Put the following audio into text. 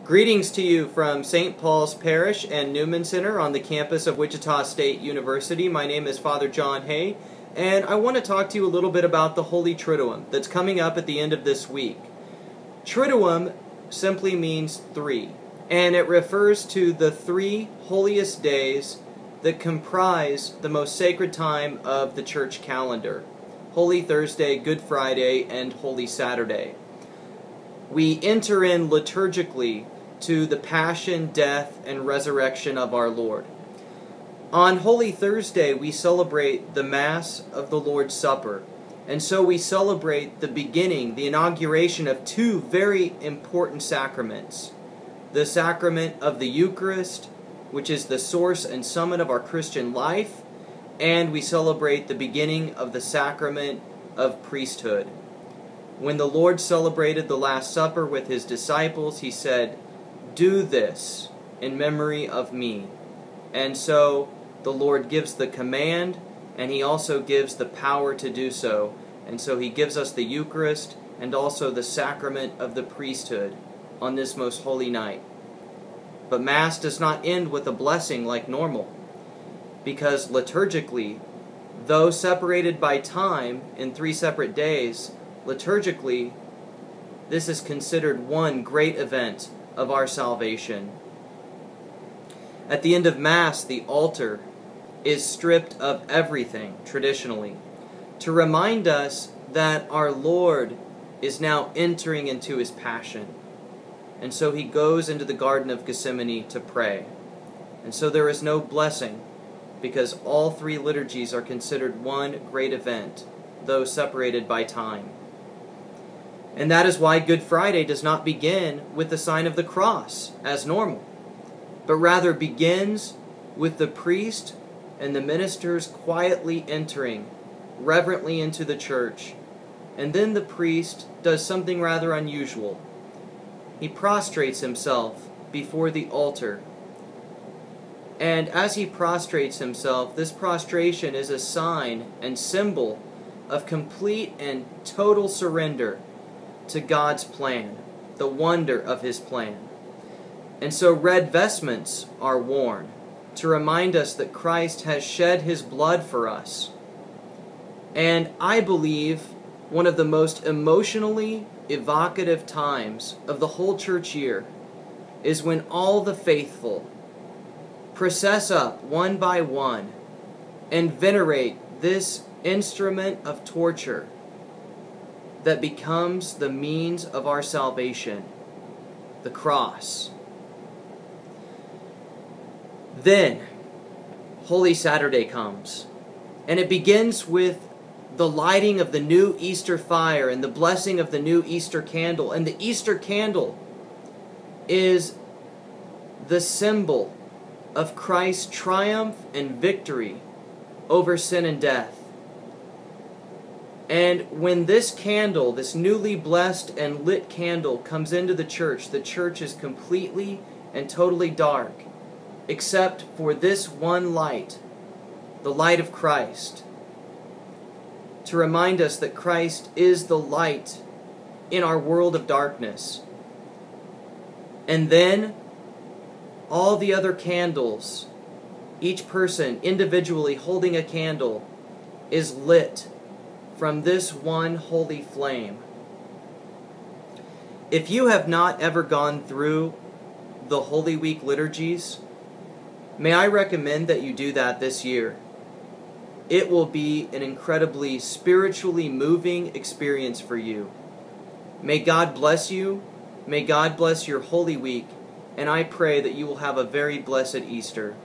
Greetings to you from St. Paul's Parish and Newman Center on the campus of Wichita State University. My name is Father John Hay, and I want to talk to you a little bit about the Holy Triduum that's coming up at the end of this week. Triduum simply means three, and it refers to the three holiest days that comprise the most sacred time of the church calendar: Holy Thursday, Good Friday, and Holy Saturday. We enter in liturgically to the passion, death, and resurrection of our Lord. On Holy Thursday, we celebrate the Mass of the Lord's Supper, and so we celebrate the beginning, the inauguration of two very important sacraments: the sacrament of the Eucharist, which is the source and summit of our Christian life, and we celebrate the beginning of the sacrament of priesthood. When the Lord celebrated the Last Supper with His disciples, He said, "Do this in memory of me." And so the Lord gives the command, and He also gives the power to do so. And so He gives us the Eucharist and also the sacrament of the priesthood on this most holy night. But Mass does not end with a blessing like normal, because liturgically, though separated by time in 3 separate days, liturgically, this is considered one great event of our salvation. At the end of Mass, the altar is stripped of everything, traditionally, to remind us that our Lord is now entering into His passion. And so He goes into the Garden of Gethsemane to pray. And so there is no blessing, because all three liturgies are considered one great event, though separated by time. And that is why Good Friday does not begin with the sign of the cross, as normal, but rather begins with the priest and the ministers quietly entering reverently into the church. And then the priest does something rather unusual. He prostrates himself before the altar. And as he prostrates himself, this prostration is a sign and symbol of complete and total surrender to God's plan, the wonder of His plan. And so red vestments are worn to remind us that Christ has shed His blood for us. And I believe one of the most emotionally evocative times of the whole church year is when all the faithful process up one by one and venerate this instrument of torture that becomes the means of our salvation, the cross. Then, Holy Saturday comes, and it begins with the lighting of the new Easter fire and the blessing of the new Easter candle. And the Easter candle is the symbol of Christ's triumph and victory over sin and death. And when this candle, this newly blessed and lit candle, comes into the church is completely and totally dark, except for this one light, the light of Christ, to remind us that Christ is the light in our world of darkness. And then all the other candles, each person individually holding a candle, is lit from this one holy flame. If you have not ever gone through the Holy Week liturgies, may I recommend that you do that this year. It will be an incredibly spiritually moving experience for you. May God bless you. May God bless your Holy Week. And I pray that you will have a very blessed Easter.